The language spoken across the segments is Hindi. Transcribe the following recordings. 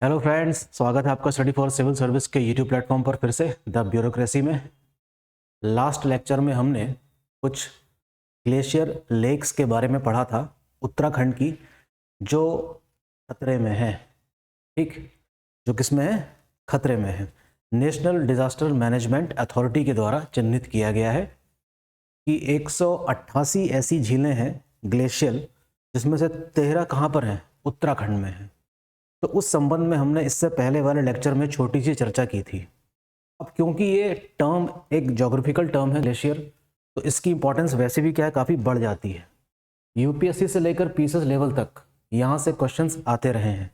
हेलो फ्रेंड्स, स्वागत है आपका स्टडी फॉर सिविल सर्विस के यूट्यूब प्लेटफॉर्म पर फिर से द ब्यूरोक्रेसी में। लास्ट लेक्चर में हमने कुछ ग्लेशियर लेक्स के बारे में पढ़ा था उत्तराखंड की, जो खतरे में है। ठीक, जो किस में है? खतरे में है। नेशनल डिजास्टर मैनेजमेंट अथॉरिटी के द्वारा चिन्हित किया गया है कि 188 ऐसी झीलें हैं ग्लेशियल, जिसमें से 13 कहाँ पर हैं? उत्तराखंड में हैं। तो उस संबंध में हमने इससे पहले वाले लेक्चर में छोटी सी चर्चा की थी। अब क्योंकि ये टर्म एक ज्योग्राफिकल टर्म है ग्लेशियर, तो इसकी इंपॉर्टेंस वैसे भी क्या है, काफ़ी बढ़ जाती है। यूपीएससी से लेकर पीसीएस लेवल तक यहाँ से क्वेश्चंस आते रहे हैं।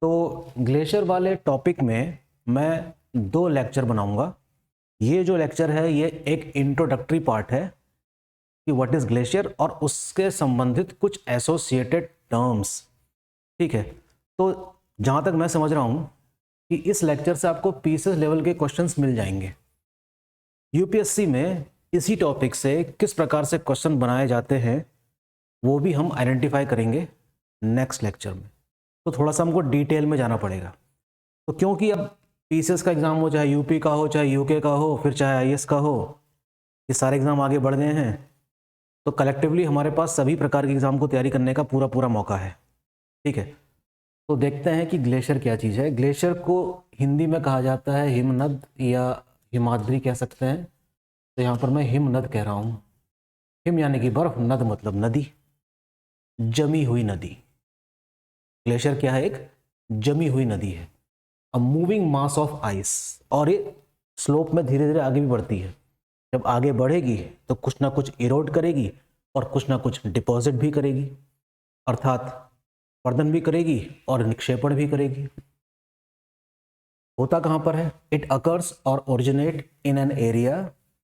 तो ग्लेशियर वाले टॉपिक में मैं 2 लेक्चर बनाऊंगा। ये जो लेक्चर है ये एक इंट्रोडक्टरी पार्ट है कि व्हाट इज़ ग्लेशियर और उसके संबंधित कुछ एसोसिएटेड टर्म्स। ठीक है, तो जहाँ तक मैं समझ रहा हूँ कि इस लेक्चर से आपको पीसीएस लेवल के क्वेश्चंस मिल जाएंगे। यूपीएससी में इसी टॉपिक से किस प्रकार से क्वेश्चन बनाए जाते हैं वो भी हम आइडेंटिफाई करेंगे नेक्स्ट लेक्चर में। तो थोड़ा सा हमको डिटेल में जाना पड़ेगा। तो क्योंकि अब पीसीएस का एग्ज़ाम हो, चाहे यूपी का हो, चाहे यूके का हो, फिर चाहे आईएएस का हो, ये सारे एग्ज़ाम आगे बढ़ गए हैं। तो कलेक्टिवली हमारे पास सभी प्रकार के एग्ज़ाम को तैयारी करने का पूरा पूरा मौका है। ठीक है, तो देखते हैं कि ग्लेशियर क्या चीज़ है। ग्लेशियर को हिंदी में कहा जाता है हिमनद या हिमाद्री कह सकते हैं। तो यहाँ पर मैं हिमनद कह रहा हूँ। हिम यानी कि बर्फ, नद मतलब नदी, जमी हुई नदी। ग्लेशियर क्या है? एक जमी हुई नदी है, a moving mass of ice. और ये स्लोप में धीरे धीरे आगे भी बढ़ती है। जब आगे बढ़ेगी तो कुछ ना कुछ इरोड करेगी और कुछ ना कुछ डिपॉजिट भी करेगी, अर्थात वर्धन भी करेगी और निक्षेपण भी करेगी। होता कहां पर है? इट अकर्स और originate in an area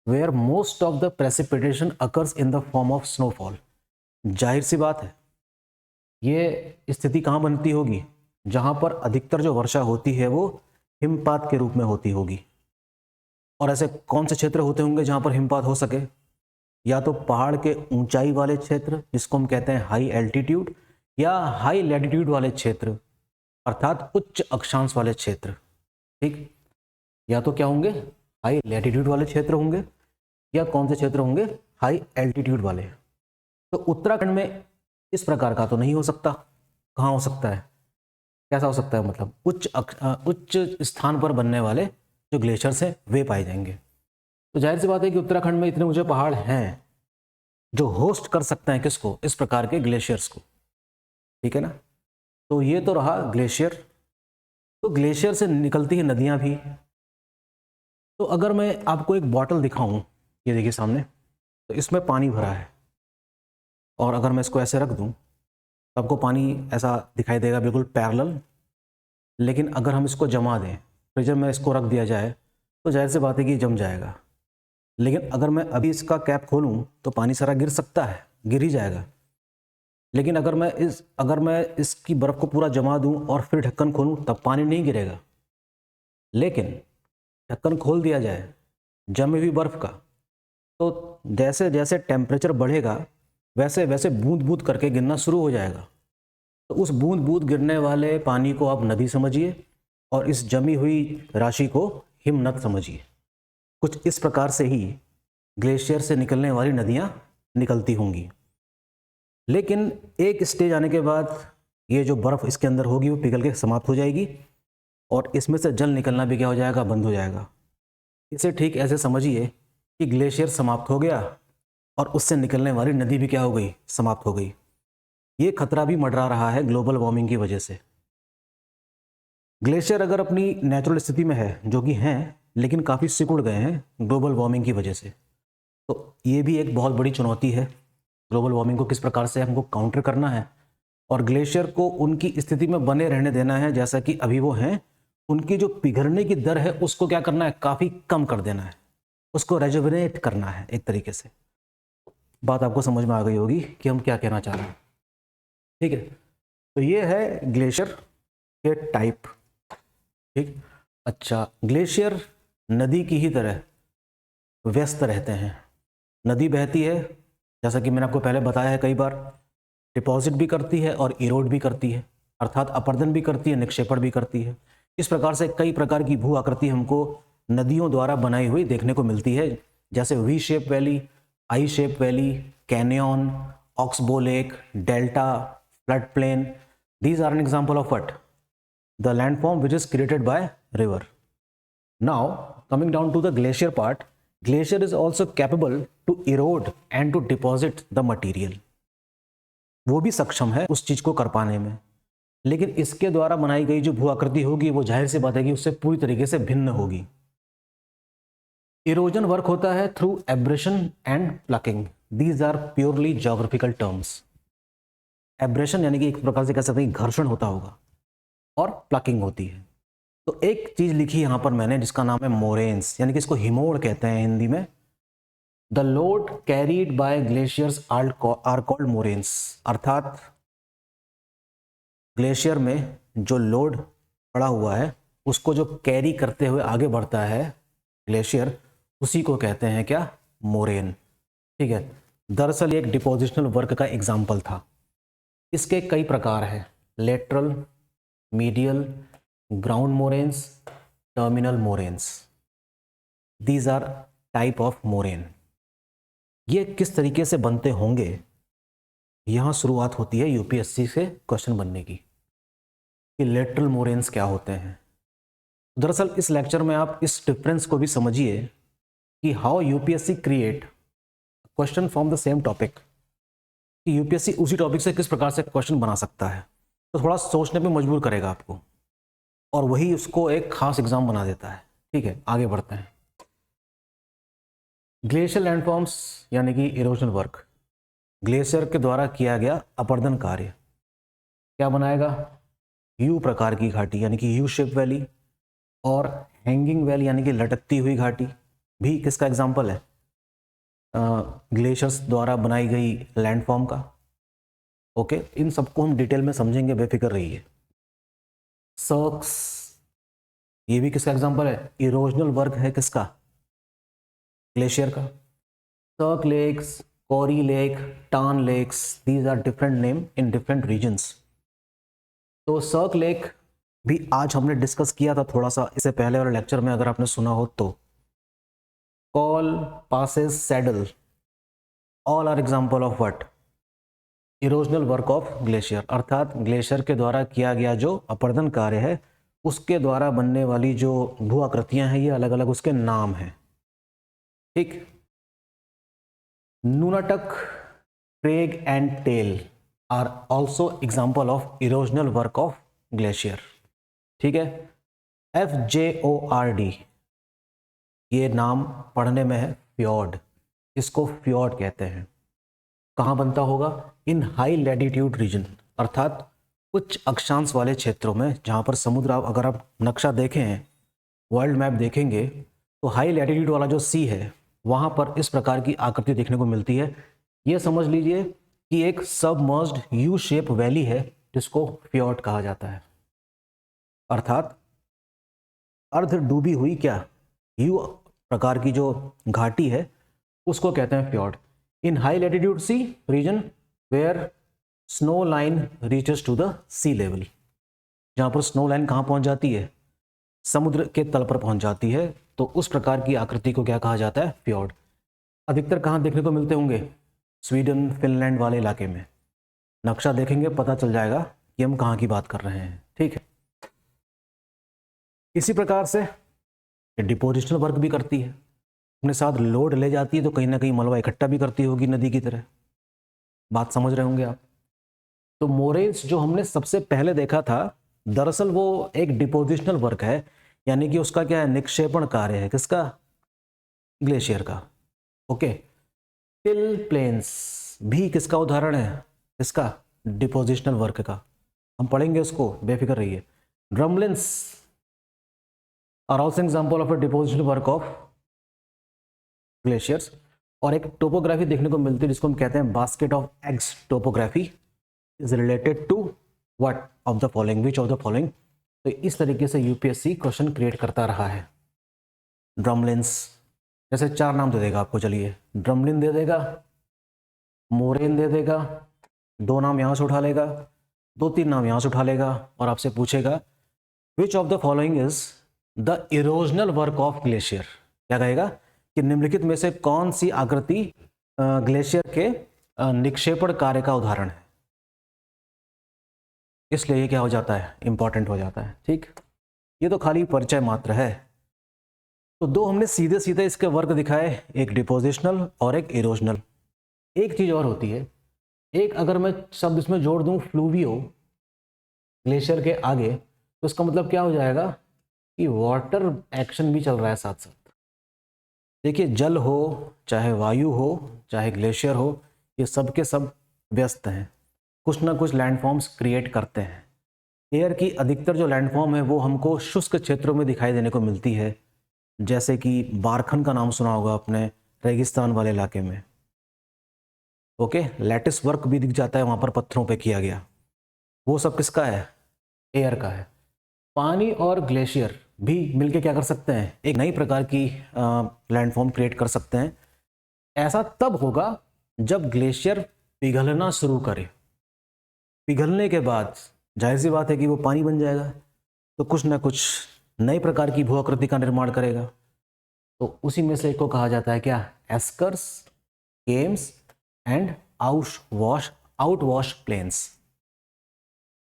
where most of the precipitation occurs in the form of snowfall. जाहिर सी बात है, ये स्थिति कहां बनती होगी? जहां पर अधिकतर जो वर्षा होती है वो हिमपात के रूप में होती होगी। और ऐसे कौन से क्षेत्र होते होंगे जहां पर हिमपात हो सके? या तो पहाड़ के ऊंचाई वाले क्षेत्र, जिसको हम कहते हैं हाई एल्टीट्यूड, या हाई लैटिट्यूड वाले क्षेत्र, अर्थात उच्च अक्षांश वाले क्षेत्र। ठीक, या तो क्या होंगे? हाई लैटिट्यूड वाले क्षेत्र होंगे, या कौन से क्षेत्र होंगे? हाई एल्टीट्यूड वाले। तो उत्तराखंड में इस प्रकार का तो नहीं हो सकता। कहाँ हो सकता है? कैसा हो सकता है? मतलब उच्च स्थान पर बनने वाले जो ग्लेशियर्स हैं वे पाए जाएंगे। तो जाहिर सी बात है कि उत्तराखंड में इतने ऊंचे पहाड़ हैं जो होस्ट कर सकते हैं किसको? इस प्रकार के ग्लेशियर्स को। ठीक है ना? तो ये तो रहा ग्लेशियर। तो ग्लेशियर से निकलती है नदियां भी। तो अगर मैं आपको एक बॉटल दिखाऊं, ये देखिए सामने, तो इसमें पानी भरा है, और अगर मैं इसको ऐसे रख दूं तो आपको पानी ऐसा दिखाई देगा, बिल्कुल पैरेलल। लेकिन अगर हम इसको जमा दें, फ्रीजर में इसको रख दिया जाए, तो जाहिर सी बात है कि जम जाएगा। लेकिन अगर मैं अभी इसका कैप खोलूं तो पानी सारा गिर सकता है, गिर ही जाएगा। लेकिन अगर मैं इसकी बर्फ़ को पूरा जमा दूं और फिर ढक्कन खोलूं, तब पानी नहीं गिरेगा। लेकिन ढक्कन खोल दिया जाए जमी हुई बर्फ़ का, तो जैसे जैसे टेम्परेचर बढ़ेगा वैसे वैसे बूंद बूंद करके गिरना शुरू हो जाएगा। तो उस बूंद बूंद गिरने वाले पानी को आप नदी समझिए, और इस जमी हुई राशि को हिमनद समझिए। कुछ इस प्रकार से ही ग्लेशियर से निकलने वाली नदियाँ निकलती होंगी। लेकिन एक स्टेज आने के बाद ये जो बर्फ़ इसके अंदर होगी वो पिघल के समाप्त हो जाएगी, और इसमें से जल निकलना भी क्या हो जाएगा? बंद हो जाएगा। इसे ठीक ऐसे समझिए कि ग्लेशियर समाप्त हो गया और उससे निकलने वाली नदी भी क्या हो गई? समाप्त हो गई। ये खतरा भी मंडरा रहा है ग्लोबल वार्मिंग की वजह से। ग्लेशियर अगर अपनी नेचुरल स्थिति में है, जो कि हैं, लेकिन काफ़ी सिकुड़ गए हैं ग्लोबल वार्मिंग की वजह से, तो ये भी एक बहुत बड़ी चुनौती है। ग्लोबल वार्मिंग को किस प्रकार से हमको काउंटर करना है, और ग्लेशियर को उनकी स्थिति में बने रहने देना है जैसा कि अभी वो हैं। उनकी जो पिघलने की दर है उसको क्या करना है? काफ़ी कम कर देना है, उसको रेजुविनेट करना है एक तरीके से। बात आपको समझ में आ गई होगी कि हम क्या कहना चाह रहे हैं। ठीक है, तो ये है ग्लेशियर के टाइप। ठीक, अच्छा, ग्लेशियर नदी की ही तरह व्यस्त रहते हैं। नदी बहती है, जैसा कि मैंने आपको पहले बताया है कई बार, डिपॉजिट भी करती है और इरोड भी करती है। अर्थात अपरदन भी करती है, निक्षेपण भी करती है। इस प्रकार से कई प्रकार की भू आकृति हमको नदियों द्वारा बनाई हुई देखने को मिलती है, जैसे V shape valley, I shape valley, canyon, oxbow lake, delta, flood plain. These are an example of what? The landform which is created by river. Now coming down to the glacier part, glacier is also capable to erode and to deposit the material. वो भी सक्षम है उस चीज को कर पाने में, लेकिन इसके द्वारा बनाई गई जो भू आकृति होगी वो जाहिर सी बात है कि उससे पूरी तरीके से भिन्न होगी। इरोजन वर्क होता है through abrasion and plucking. These are purely geographical terms. Abrasion यानी कि एक प्रकार से कह सकते हैं घर्षण होता होगा, और प्लकिंग होती है। तो एक चीज लिखी यहां पर मैंने जिसका नाम है मोरेन्स, यानी कि इसको हिमोड़ कहते हैं हिंदी में। The load carried by glaciers are called moraines. अर्थात ग्लेशियर में जो लोड पड़ा हुआ है उसको जो कैरी करते हुए आगे बढ़ता है ग्लेशियर, उसी को कहते हैं क्या? मोरेन। ठीक है। दरअसल एक डिपोजिशनल वर्क का एग्जाम्पल था। इसके कई प्रकार हैं: lateral, medial, ground moraines, terminal moraines. These are type of moraine. ये किस तरीके से बनते होंगे, यहाँ शुरुआत होती है यूपीएससी से क्वेश्चन बनने की कि लेटरल मोरेन्स क्या होते हैं। दरअसल इस लेक्चर में आप इस डिफरेंस को भी समझिए कि how UPSC create question from the same topic, कि यूपीएससी उसी टॉपिक से किस प्रकार से क्वेश्चन बना सकता है। तो थोड़ा सोचने पे मजबूर करेगा आपको, और वही उसको एक खास एग्जाम बना देता है। ठीक है, आगे बढ़ते हैं। ग्लेशियर लैंडफॉर्म्स यानी कि इरोजनल वर्क, ग्लेशियर के द्वारा किया गया अपरदन कार्य क्या बनाएगा? यू प्रकार की घाटी यानी कि यू शेप वैली, और हैंगिंग वैली यानी कि लटकती हुई घाटी भी किसका एग्जाम्पल है? ग्लेशियर्स द्वारा बनाई गई लैंडफॉर्म का। ओके, इन सबको हम डिटेल में समझेंगे, बेफिक्र रहिए। सर्क्स, ये भी किसका एग्जाम्पल है? इरोजनल वर्क है किसका? ग्लेशियर का। Cirque lakes, corrie lake, tarn lakes, these are different name in different regions. तो सर्क लेक भी आज हमने डिस्कस किया था थोड़ा सा इससे पहले वाले लेक्चर में, अगर आपने सुना हो तो। Col, passes, saddle, all are example of what? Erosional work of glacier. अर्थात ग्लेशियर के द्वारा किया गया जो अपरदन कार्य है उसके द्वारा बनने वाली जो भू आकृतियां हैं, ये अलग अलग उसके नाम हैं। ठीक। Nunatak, crag and tail are also example of erosional work of glacier. ठीक है। FJORD, ये नाम पढ़ने में है फ्योर्ड, इसको फ्योर्ड कहते हैं। कहाँ बनता होगा? इन हाई लैटिट्यूड रीजन, अर्थात उच्च अक्षांश वाले क्षेत्रों में, जहाँ पर समुद्र, अगर आप नक्शा देखें, वर्ल्ड मैप देखेंगे, तो हाई लैटिट्यूड वाला जो सी है वहाँ पर इस प्रकार की आकृति देखने को मिलती है। ये समझ लीजिए कि एक सबमर्ज्ड यू शेप वैली है जिसको फ्योर्ड कहा जाता है। अर्थात अर्ध डूबी हुई क्या यू प्रकार की जो घाटी है उसको कहते हैं fjord. In high latitude sea region where snow line reaches to the sea level, जहाँ पर स्नो लाइन कहाँ पहुँच जाती है? समुद्र के तल पर पहुँच जाती है। तो उस प्रकार की आकृति को क्या कहा जाता है? फ्योर्ड। अधिकतर कहाँ देखने को मिलते होंगे? स्वीडन, फिनलैंड वाले इलाके में। नक्शा देखेंगे पता चल जाएगा कि हम कहाँ की बात कर रहे हैं। ठीक है। इसी प्रकार से डिपोजिशनल वर्क भी करती है, अपने साथ लोड ले जाती है, तो कहीं ना कहीं मलबा इकट्ठा भी करती होगी नदी की तरह। बात समझ रहे होंगे आप। तो मोरेन्स जो हमने सबसे पहले देखा था, दरअसल वो एक डिपोजिशनल वर्क है, यानी कि उसका क्या है? निक्षेपण कार्य है। किसका? ग्लेशियर का। ओके। टिल प्लेन्स भी किसका उदाहरण है? किसका? डिपोजिशनल वर्क का। हम पढ़ेंगे उसको, बेफिक्र रहिए। Drumlins are also example of a depositional work of glaciers. और एक टोपोग्राफी देखने को मिलती है जिसको हम कहते हैं basket of eggs topography, is related to what of the following, which of the following. तो इस तरीके से यूपीएससी क्वेश्चन क्रिएट करता रहा है। ड्रमलिन्स, जैसे 4 नाम दे देगा आपको, चलिए। ड्रमलिन दे देगा, मोरेन दे देगा, 2 नाम यहाँ से उठा लेगा, 2-3 नाम यहाँ से उठा लेगा और आपसे पूछेगा विच of the following is the erosional work of glacier. क्या कहेगा कि निम्नलिखित में से कौन सी आकृति ग्लेशियर के निक्षेपण कार्य का उदाहरण है। इसलिए ये क्या हो जाता है, इंपॉर्टेंट हो जाता है। ठीक, ये तो खाली परिचय मात्र है। तो दो हमने सीधे सीधे इसके वर्ग दिखाए, एक डिपोजिशनल और एक इरोजनल। एक चीज और होती है, एक अगर मैं शब्द इसमें जोड़ दूं फ्लूवियो ग्लेशियर के आगे, तो इसका मतलब क्या हो जाएगा कि वाटर एक्शन भी चल रहा है साथ साथ। देखिए, जल हो चाहे वायु हो चाहे ग्लेशियर हो, ये सब के सब व्यस्त हैं, कुछ ना कुछ लैंडफॉर्म्स क्रिएट करते हैं। एयर की अधिकतर जो लैंडफॉर्म है वो हमको शुष्क क्षेत्रों में दिखाई देने को मिलती है, जैसे कि बारखन का नाम सुना होगा आपने, रेगिस्तान वाले इलाके में। ओके, लैटिस वर्क भी दिख जाता है वहाँ पर, पत्थरों पे किया गया, वो सब किसका है, एयर का है। पानी और ग्लेशियर भी मिलके क्या कर सकते हैं, एक नई प्रकार की लैंडफॉर्म क्रिएट कर सकते हैं। ऐसा तब होगा जब ग्लेशियर पिघलना शुरू करे। पिघलने के बाद जाहिर सी बात है कि वो पानी बन जाएगा, तो कुछ ना कुछ नई प्रकार की भू आकृति का निर्माण करेगा। तो उसी में से एक को कहा जाता है क्या, एस्कर्स, केम्स एंड आउटवॉश प्लेन्स।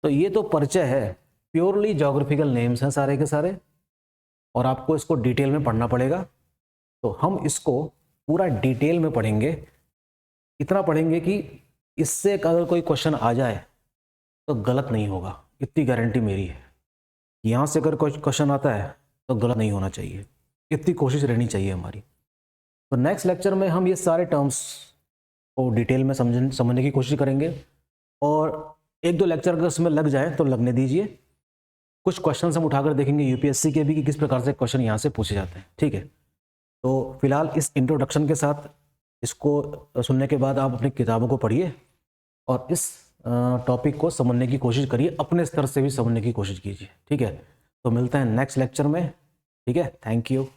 तो ये तो परिचय है, प्योरली ज्योग्राफिकल नेम्स हैं सारे के सारे, और आपको इसको डिटेल में पढ़ना पड़ेगा। तो हम इसको पूरा डिटेल में पढ़ेंगे, इतना पढ़ेंगे कि इससे अगर कोई क्वेश्चन आ जाए तो गलत नहीं होगा, इतनी गारंटी मेरी है। यहाँ से अगर कोई क्वेश्चन आता है तो गलत नहीं होना चाहिए, इतनी कोशिश रहनी चाहिए हमारी। तो नेक्स्ट लेक्चर में हम ये सारे टर्म्स को डिटेल में समझने की कोशिश करेंगे, और 1-2 लेक्चर अगर उसमें लग जाए तो लगने दीजिए। कुछ क्वेश्चन हम उठाकर देखेंगे यूपीएससी के भी कि किस प्रकार से क्वेश्चन यहाँ से पूछे जाते हैं। ठीक है, तो फिलहाल इस इंट्रोडक्शन के साथ इसको सुनने के बाद आप अपनी किताबों को पढ़िए और इस टॉपिक को समझने की कोशिश करिए, अपने स्तर से भी समझने की कोशिश कीजिए। ठीक है, तो मिलते हैं नेक्स्ट लेक्चर में। ठीक है, थैंक यू।